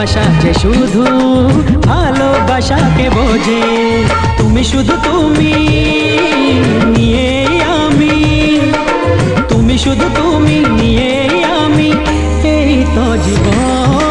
ভালোবাসা যে শুধু ভালোবাসাকে বোঝে। তুমি শুধু তুমি নিয়ে আমি, তুমি শুধু তুমি নিয়ে আমি, এই তো জীবন।